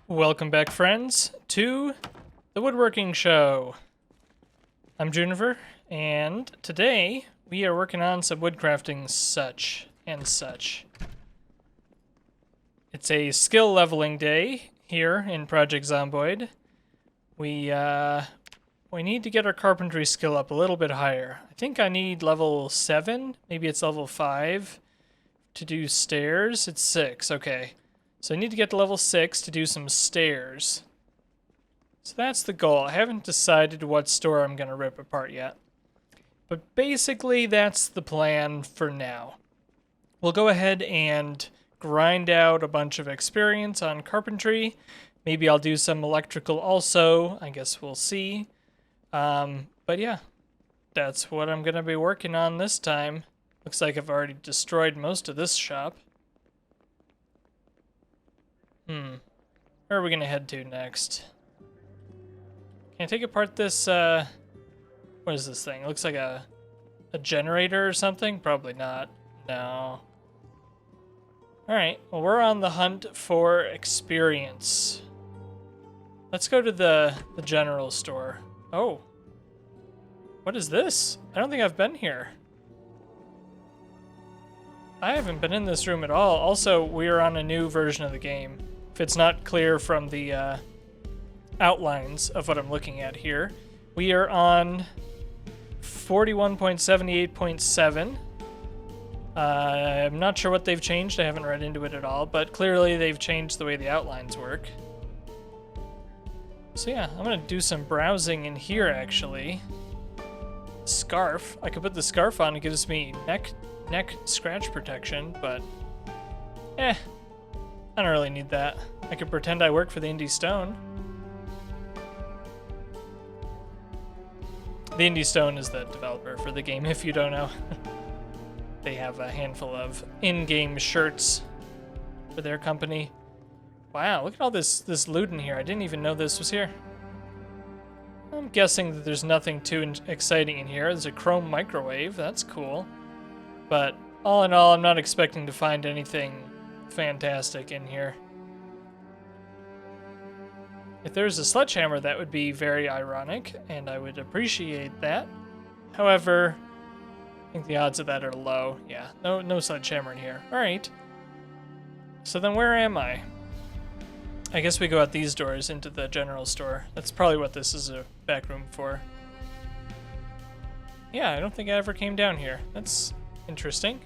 Welcome back, friends, to the Woodworking Show. I'm Juniper, and today we are working on some woodcrafting such and such. It's a skill leveling day here in Project Zomboid. We need to get our carpentry skill up a little bit higher. I think I need level 7, maybe it's level 5 to do stairs. It's 6, okay. So I need to get to level 6 to do some stairs. So that's the goal. I haven't decided what store I'm going to rip apart yet. But basically, that's the plan for now. We'll go ahead and grind out a bunch of experience on carpentry. Maybe I'll do some electrical also. I guess we'll see. But yeah, that's what I'm going to be working on this time. Looks like I've already destroyed most of this shop. Where are we going to head to next? Can I take apart this, what is this thing? It looks like a generator or something? Probably not. No. Alright, well, we're on the hunt for experience. Let's go to the general store. Oh. What is this? I don't think I've been here. I haven't been in this room at all. Also, we are on a new version of the game. If it's not clear from the outlines of what I'm looking at here, we are on 41.78.7. I'm not sure what they've changed. I haven't read into it at all, but clearly they've changed the way the outlines work. So yeah, I'm gonna do some browsing in here actually. Scarf. I could put the scarf on. It gives me neck scratch protection, but I don't really need that. I could pretend I work for the Indie Stone. The Indie Stone is the developer for the game, if you don't know. They have a handful of in-game shirts for their company. Wow, look at all this loot in here. I didn't even know this was here. I'm guessing that there's nothing too exciting in here. There's a chrome microwave. That's cool. But all in all, I'm not expecting to find anything fantastic in here. If there's a sledgehammer, that would be very ironic, and I would appreciate that. However, I think the odds of that are low. Yeah, no sledgehammer in here. Alright. So then where am I? I guess we go out these doors into the general store. That's probably what this is a back room for. Yeah, I don't think I ever came down here. That's interesting.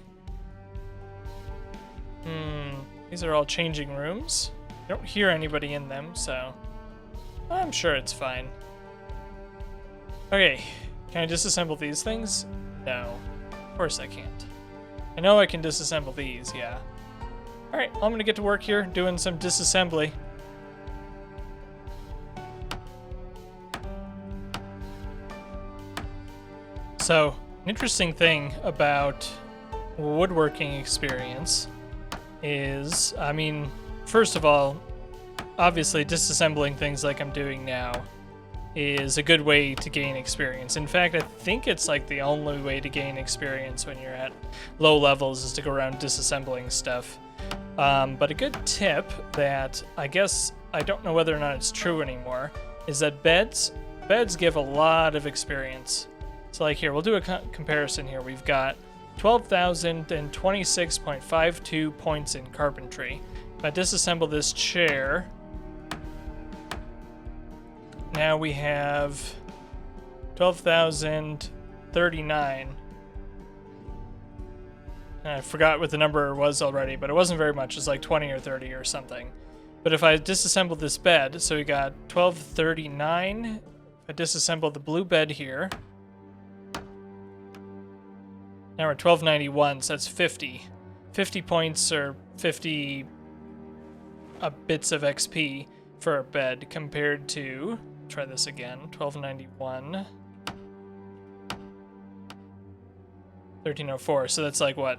These are all changing rooms. I don't hear anybody in them, so I'm sure it's fine. Okay, can I disassemble these things? No, of course I can't. I know I can disassemble these, yeah. Alright, well, I'm gonna get to work here doing some disassembly. So, an interesting thing about woodworking experience is, I mean, first of all, obviously disassembling things like I'm doing now is a good way to gain experience. In fact, I think it's like the only way to gain experience when you're at low levels is to go around disassembling stuff. But a good tip that I guess I don't know whether or not it's true anymore is that beds give a lot of experience. So like here, we'll do a comparison here. We've got 12,026.52 points in carpentry. If I disassemble this chair, now we have 12,039. I forgot what the number was already, but it wasn't very much. It's like 20 or 30 or something. But if I disassemble this bed, so we got 1239. If I disassemble the blue bed here, now we're at 1291, so that's 50. 50 points or 50 bits of XP for a bed compared to, try this again, 1291, 1304. So that's like what?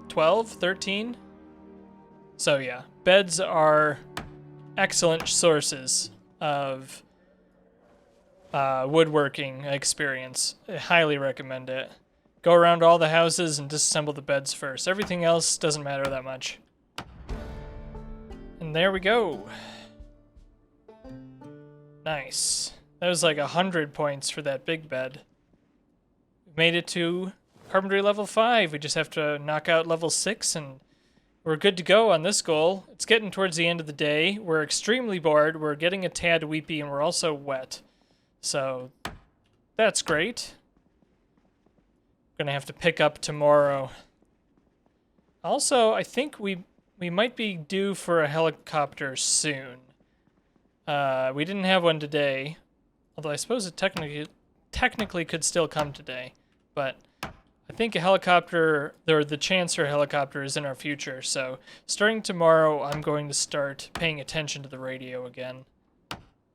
12, 13? So yeah, beds are excellent sources of woodworking experience. I highly recommend it. Go around all the houses and disassemble the beds first. Everything else doesn't matter that much. And there we go. Nice. That was like 100 points for that big bed. We made it to carpentry level 5. We just have to knock out level 6 and we're good to go on this goal. It's getting towards the end of the day. We're extremely bored. We're getting a tad weepy and we're also wet. So that's great. Gonna have to pick up tomorrow. Also, I think we might be due for a helicopter soon. We didn't have one today, although I suppose it technically could still come today. But I think a helicopter, or the chance for a helicopter, is in our future. So starting tomorrow, I'm going to start paying attention to the radio again.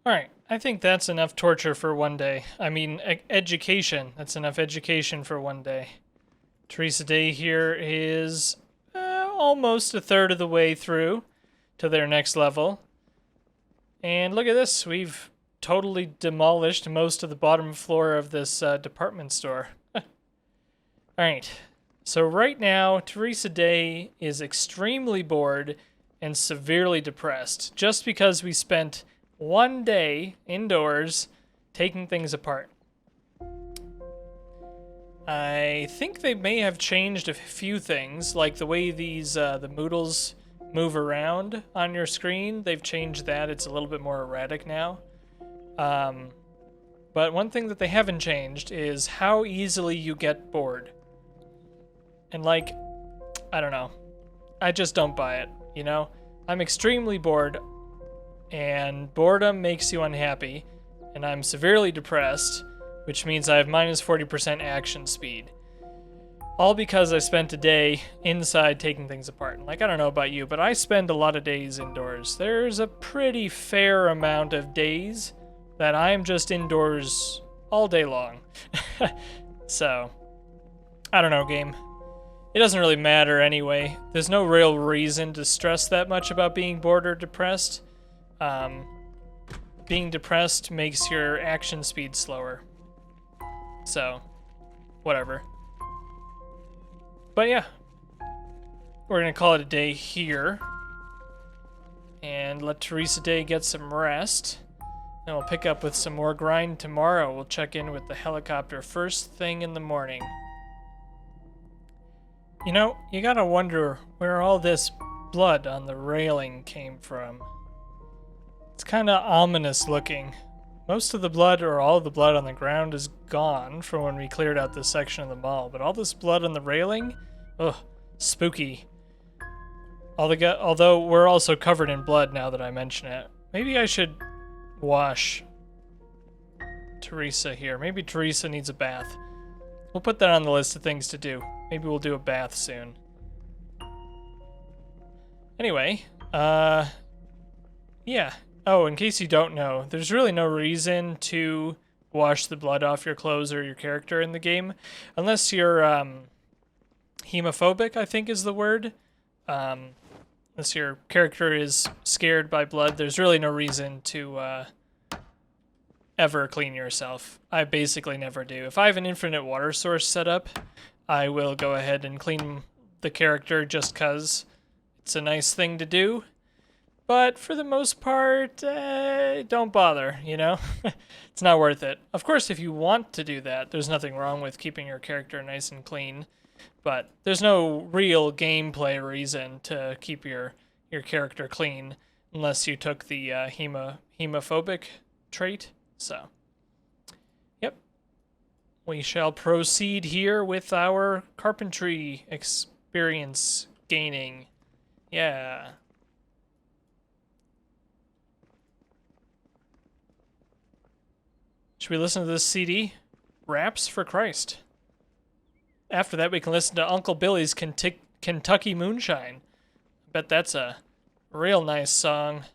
Alright, I think that's enough torture for one day. I mean, education. That's enough education for one day. Teresa Day here is almost a third of the way through to their next level. And look at this. We've totally demolished most of the bottom floor of this department store. Alright, so right now, Teresa Day is extremely bored and severely depressed just because we spent one day indoors taking things apart. I think they may have changed a few things, like the way these the Moodles move around on your screen. They've changed that. It's a little bit more erratic now. But one thing that they haven't changed is how easily you get bored. And like, I don't know. I just don't buy it, you know? I'm extremely bored, and boredom makes you unhappy, and I'm severely depressed, which means I have minus 40% action speed. All because I spent a day inside taking things apart. And like, I don't know about you, but I spend a lot of days indoors. There's a pretty fair amount of days that I'm just indoors all day long. So, I don't know, game. It doesn't really matter anyway. There's no real reason to stress that much about being bored or depressed. Being depressed makes your action speed slower. So, whatever. But yeah, we're gonna call it a day here. And let Teresa Day get some rest. And we'll pick up with some more grind tomorrow. We'll check in with the helicopter first thing in the morning. You know, you gotta wonder where all this blood on the railing came from. It's kinda ominous looking. Most of the blood, or all of the blood on the ground, is gone from when we cleared out this section of the mall. But all this blood on the railing? Ugh, spooky. Although we're also covered in blood now that I mention it. Maybe I should wash Teresa here. Maybe Teresa needs a bath. We'll put that on the list of things to do. Maybe we'll do a bath soon. Anyway, yeah. Oh, in case you don't know, there's really no reason to wash the blood off your clothes or your character in the game. Unless you're, hemophobic, I think is the word. Unless your character is scared by blood, there's really no reason to, ever clean yourself. I basically never do. If I have an infinite water source set up, I will go ahead and clean the character just 'cause it's a nice thing to do. But for the most part, don't bother, you know? It's not worth it. Of course, if you want to do that, there's nothing wrong with keeping your character nice and clean. But there's no real gameplay reason to keep your character clean unless you took the hemophobic trait. So, yep. We shall proceed here with our carpentry experience gaining. Yeah. Should we listen to this CD? Raps for Christ. After that, we can listen to Uncle Billy's Kentucky Moonshine. Bet that's a real nice song.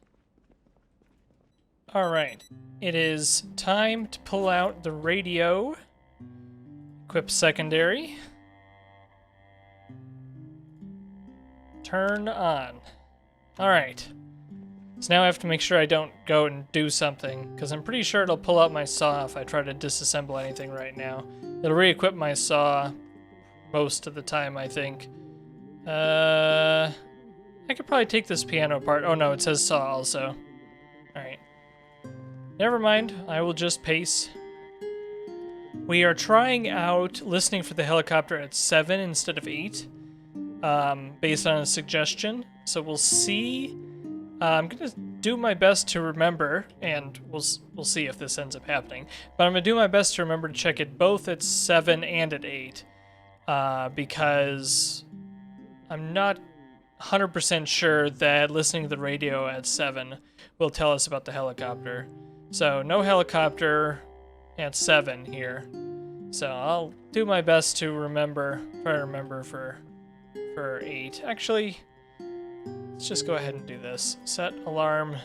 Alright, it is time to pull out the radio. Equip secondary. Turn on. Alright. So now I have to make sure I don't go and do something, because I'm pretty sure it'll pull out my saw if I try to disassemble anything right now. It'll re-equip my saw most of the time, I think. I could probably take this piano apart. Oh no, it says saw also. Alright. Never mind, I will just pace. We are trying out listening for the helicopter at 7 instead of 8, based on a suggestion. So we'll see. I'm going to do my best to remember, and we'll see if this ends up happening. But I'm going to do my best to remember to check it both at 7 and at 8, because I'm not 100% sure that listening to the radio at 7 will tell us about the helicopter. So no helicopter at 7 here. So I'll do my best to remember, try to remember for 8. Actually, let's just go ahead and do this. Set alarm.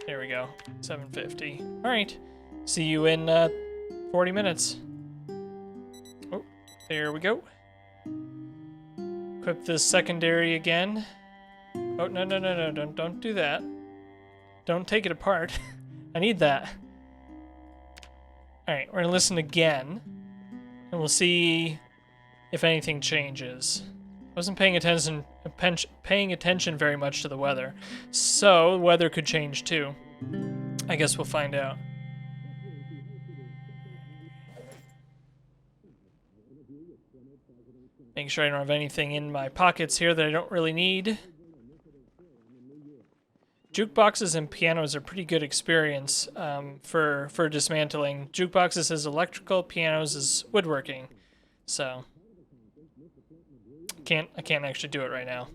There we go. 7:50. All right. See you in 40 minutes. Oh, there we go. Equip this secondary again. Oh, no, don't do that. Don't take it apart. I need that. All right, we're gonna listen again, and we'll see if anything changes. I wasn't paying attention very much to the weather, so the weather could change too. I guess we'll find out. Making sure I don't have anything in my pockets here that I don't really need. Jukeboxes and pianos are pretty good experience for dismantling. Jukeboxes is electrical, pianos is woodworking. So I can't actually do it right now.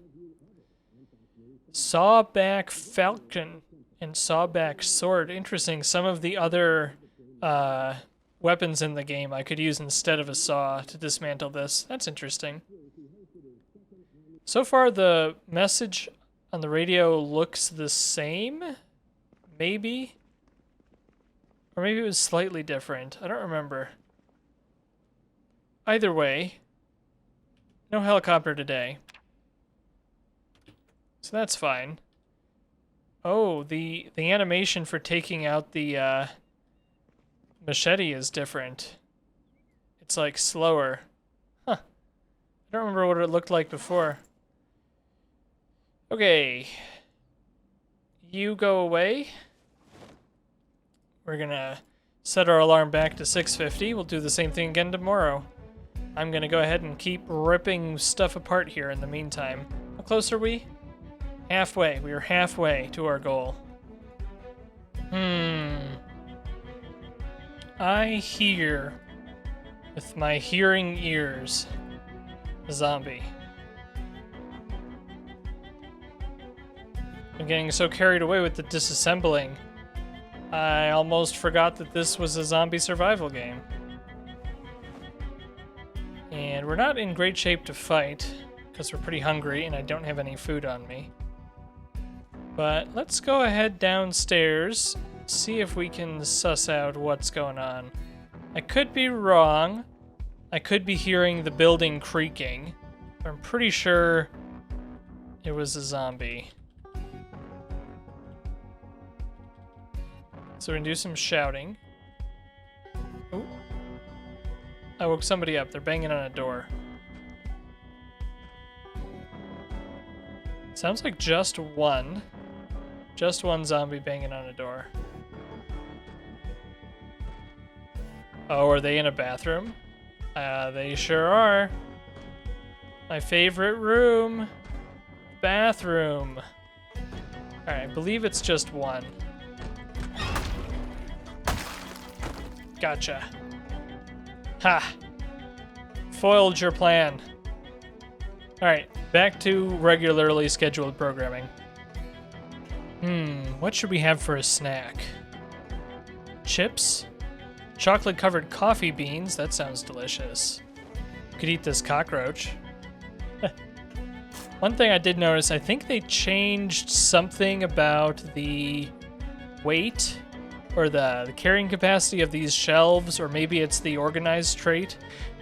Sawback falcon and sawback sword. Interesting. Some of the other weapons in the game I could use instead of a saw to dismantle this. That's interesting. So far the message on the radio looks the same, maybe? Or maybe it was slightly different. I don't remember. Either way, no helicopter today. So that's fine. Oh, the animation for taking out the machete is different. It's like slower. Huh. I don't remember what it looked like before. Okay, you go away. We're gonna set our alarm back to 6:50. We'll do the same thing again tomorrow. I'm gonna go ahead and keep ripping stuff apart here in the meantime. How close are we? Halfway. We are halfway to our goal. I hear, with my hearing ears, a zombie. I'm getting so carried away with the disassembling, I almost forgot that this was a zombie survival game. And we're not in great shape to fight, because we're pretty hungry and I don't have any food on me. But let's go ahead downstairs, see if we can suss out what's going on. I could be wrong. I could be hearing the building creaking. But I'm pretty sure it was a zombie. So we're gonna do some shouting. Oh, I woke somebody up. They're banging on a door. Sounds like just one zombie banging on a door. Oh, are they in a bathroom? They sure are. My favorite room. Bathroom. Alright, I believe it's just one. Gotcha. Ha! Foiled your plan. Alright, back to regularly scheduled programming. What should we have for a snack? Chips? Chocolate-covered coffee beans? That sounds delicious. Could eat this cockroach. One thing I did notice, I think they changed something about the weight or the carrying capacity of these shelves, or maybe it's the organized trait.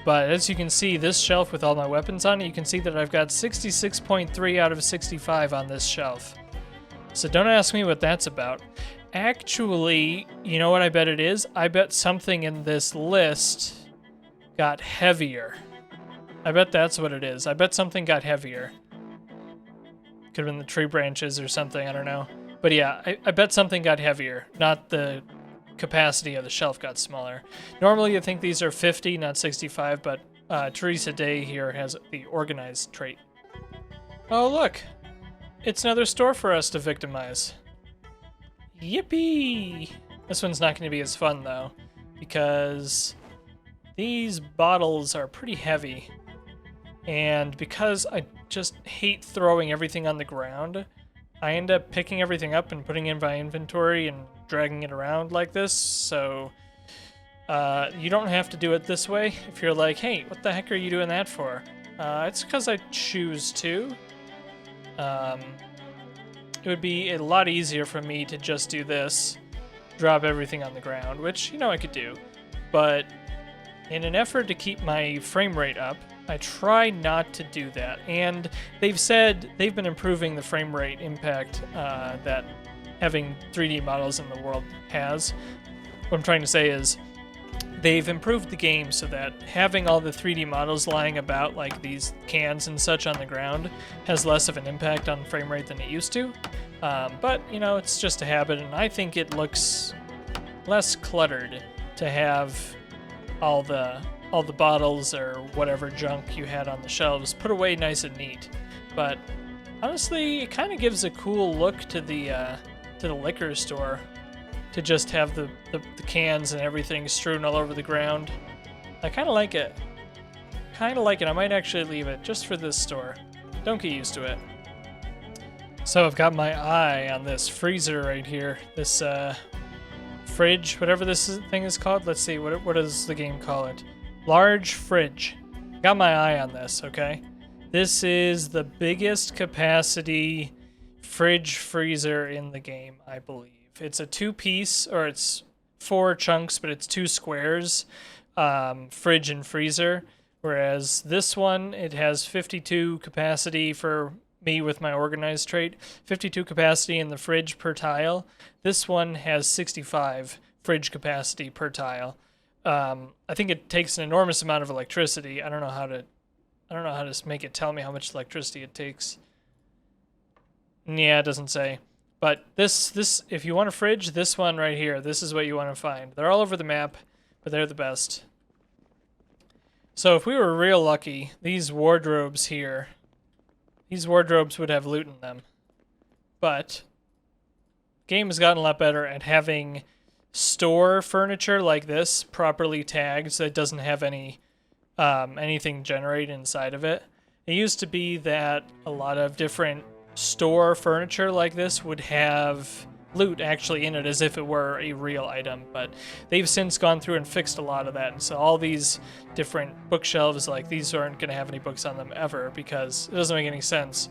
But as you can see, this shelf with all my weapons on it, you can see that I've got 66.3 out of 65 on this shelf. So don't ask me what that's about. Actually, you know what I bet it is? I bet something in this list got heavier. I bet that's what it is. I bet something got heavier. Could have been the tree branches or something, I don't know. But yeah, I bet something got heavier, not the capacity of the shelf got smaller. Normally I think these are 50, not 65, but Teresa Day here has the organized trait. Oh look, it's another store for us to victimize. Yippee! This one's not going to be as fun though, because these bottles are pretty heavy. And because I just hate throwing everything on the ground, I end up picking everything up and putting it in my inventory and dragging it around like this. So you don't have to do it this way. If you're like, hey, what the heck are you doing that for? It's because I choose to. It would be a lot easier for me to just do this, drop everything on the ground, which, you know, I could do. But in an effort to keep my frame rate up, I try not to do that. And they've said they've been improving the frame rate impact that having 3D models in the world has. What I'm trying to say is they've improved the game so that having all the 3D models lying about, like these cans and such on the ground, has less of an impact on frame rate than it used to. But, you know, it's just a habit, and I think it looks less cluttered to have all the bottles or whatever junk you had on the shelves put away nice and neat. But honestly, it kind of gives a cool look to the liquor store to just have the cans and everything strewn all over the ground. I kind of like it. I might actually leave it just for this store. Don't get used to it. So I've got my eye on this freezer right here. This fridge, whatever this thing is called. Let's see, what does the game call it? Large fridge. Got my eye on this, okay? This is the biggest capacity fridge freezer in the game, I believe. It's a 2-piece, or it's 4 chunks, but it's 2 squares, fridge and freezer. Whereas this one, it has 52 capacity for me with my organized trait, 52 capacity in the fridge per tile. This one has 65 fridge capacity per tile. I think it takes an enormous amount of electricity. I don't know how to make it tell me how much electricity it takes. Yeah, it doesn't say. But this if you want a fridge, this one right here, this is what you want to find. They're all over the map, but they're the best. So if we were real lucky, these wardrobes here, these wardrobes would have loot in them. But the game has gotten a lot better at having store furniture like this properly tagged so it doesn't have any anything generated inside of it. It used to be that a lot of different store furniture like this would have loot actually in it as if it were a real item, but they've since gone through and fixed a lot of that, and so all these different bookshelves like these aren't going to have any books on them ever, because it doesn't make any sense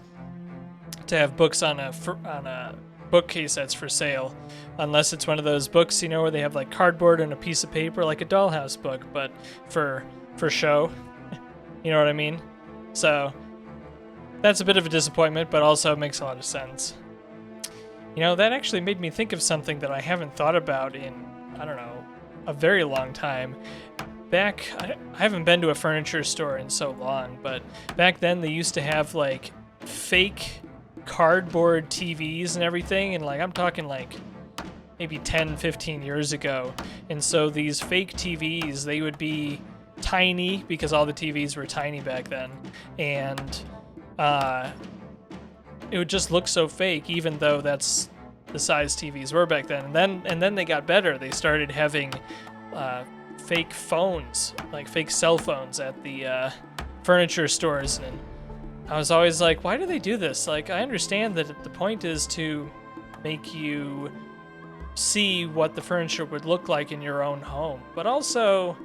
to have books on a bookcase that's for sale unless it's one of those books, you know, where they have like cardboard and a piece of paper, like a dollhouse book, but for show. You know what I mean? So that's a bit of a disappointment, but also makes a lot of sense. You know, that actually made me think of something that I haven't thought about in, I don't know, a very long time. I haven't been to a furniture store in so long, but back then they used to have like fake cardboard TVs and everything, and like I'm talking like maybe 10, 15 years ago. And so these fake TVs, they would be tiny because all the TVs were tiny back then, and it would just look so fake, even though that's the size TVs were back then. And then they got better. They started having fake phones, like fake cell phones at the furniture stores. And I was always like, why do they do this? Like, I understand that the point is to make you see what the furniture would look like in your own home, but also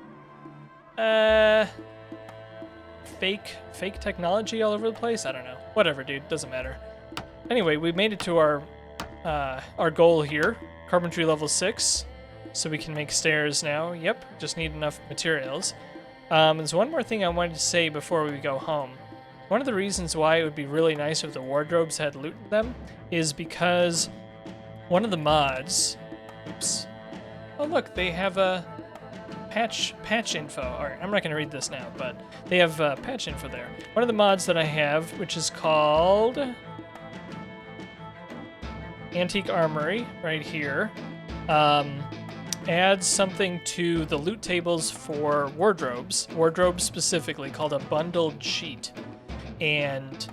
fake technology all over the place? I don't know. Whatever, dude. Doesn't matter. Anyway, we made it to our goal here. Carpentry level 6. So we can make stairs now. Yep, just need enough materials. There's one more thing I wanted to say before we go home. One of the reasons why it would be really nice if the wardrobes had loot in them is because one of the mods... Oops. Oh, look, they have a patch info. All right, I'm not going to read this now, but they have patch info there. One of the mods that I have, which is called Antique Armory, right here, adds something to the loot tables for wardrobes specifically, called a bundled sheet. And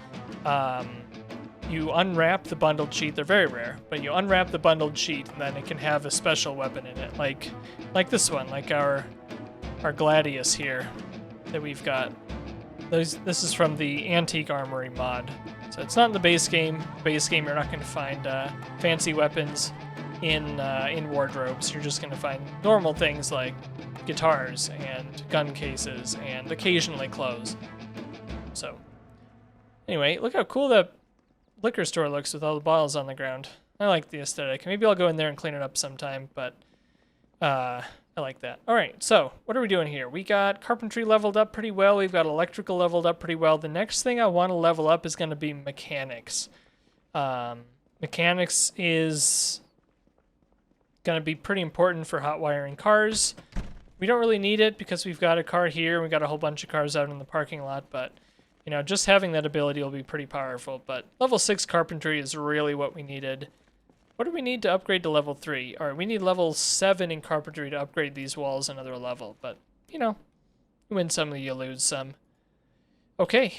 you unwrap the bundled sheet. They're very rare, but you unwrap the bundled sheet, and then it can have a special weapon in it, like this one, like our Gladius here that we've got. This is from the Antique Armory mod. So it's not in the base game. Base game, you're not going to find fancy weapons in wardrobes. You're just going to find normal things like guitars and gun cases and occasionally clothes. So anyway, look how cool that liquor store looks with all the bottles on the ground. I like the aesthetic. Maybe I'll go in there and clean it up sometime, but I like that. All right, so what are we doing here? We got carpentry leveled up pretty well. We've got electrical leveled up pretty well. The next thing I want to level up is going to be mechanics. Mechanics is going to be pretty important for hot wiring cars. We don't really need it because we've got a car here. We've got a whole bunch of cars out in the parking lot, but you know, just having that ability will be pretty powerful. But level 6 carpentry is really what we needed. What do we need to upgrade to level 3? All right, we need level 7 in carpentry to upgrade these walls another level. But, you know, you win some, you lose some. Okay.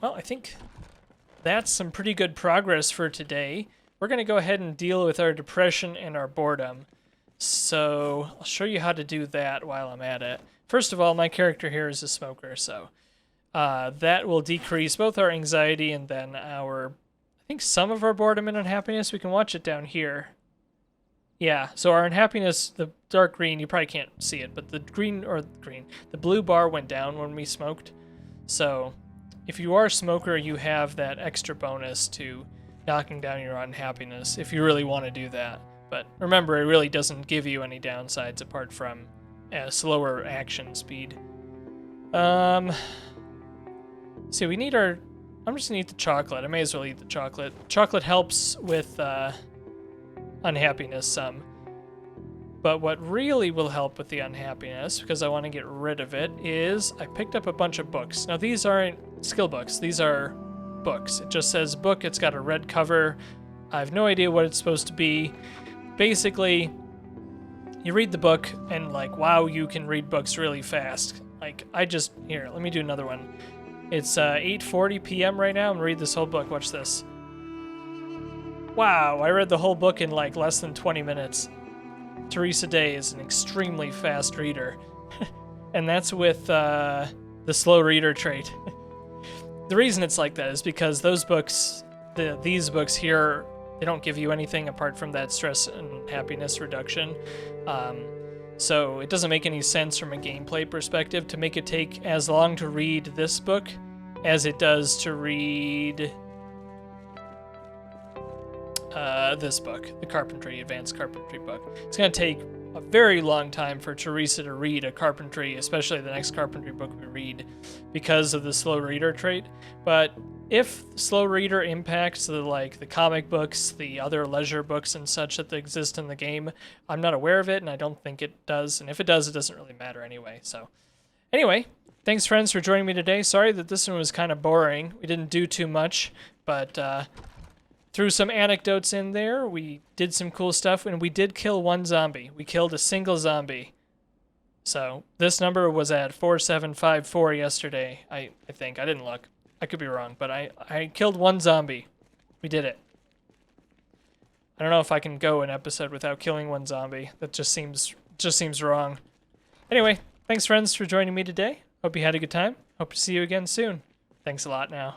Well, I think that's some pretty good progress for today. We're going to go ahead and deal with our depression and our boredom. So I'll show you how to do that while I'm at it. First of all, my character here is a smoker, so that will decrease both our anxiety and then I think some of our boredom and unhappiness. We can watch it down here. Yeah, so our unhappiness, the dark green, you probably can't see it, but the the blue bar went down when we smoked. So if you are a smoker, you have that extra bonus to knocking down your unhappiness if you really want to do that. But remember, it really doesn't give you any downsides apart from a slower action speed. See, we need I'm just gonna eat the chocolate. I may as well eat the chocolate. Chocolate helps with unhappiness some. But what really will help with the unhappiness, because I want to get rid of it, is I picked up a bunch of books. Now, these aren't skill books. These are books. It just says book. It's got a red cover. I have no idea what it's supposed to be. Basically, you read the book and like, wow, you can read books really fast. Like, here, let me do another one. It's 8:40 p.m. right now. I'm gonna read this whole book. Watch this. Wow, I read the whole book in like less than 20 minutes. Teresa Day is an extremely fast reader. And that's with the slow reader trait. The reason it's like that is because those books, these books here, they don't give you anything apart from that stress and happiness reduction. So it doesn't make any sense from a gameplay perspective to make it take as long to read this book as it does to read this book, the Advanced Carpentry book. It's going to take a very long time for Teresa to read a carpentry, especially the next carpentry book we read, because of the slow reader trait. But if slow reader impacts the comic books, the other leisure books and such that exist in the game, I'm not aware of it, and I don't think it does. And if it does, it doesn't really matter anyway. So anyway, thanks friends for joining me today. Sorry that this one was kind of boring. We didn't do too much, but threw some anecdotes in there. We did some cool stuff, and we did kill one zombie. We killed a single zombie. So this number was at 4754 yesterday, I think. I didn't look. I could be wrong, but I killed one zombie. We did it. I don't know if I can go an episode without killing one zombie. That just seems wrong. Anyway, thanks friends for joining me today. Hope you had a good time. Hope to see you again soon. Thanks a lot now.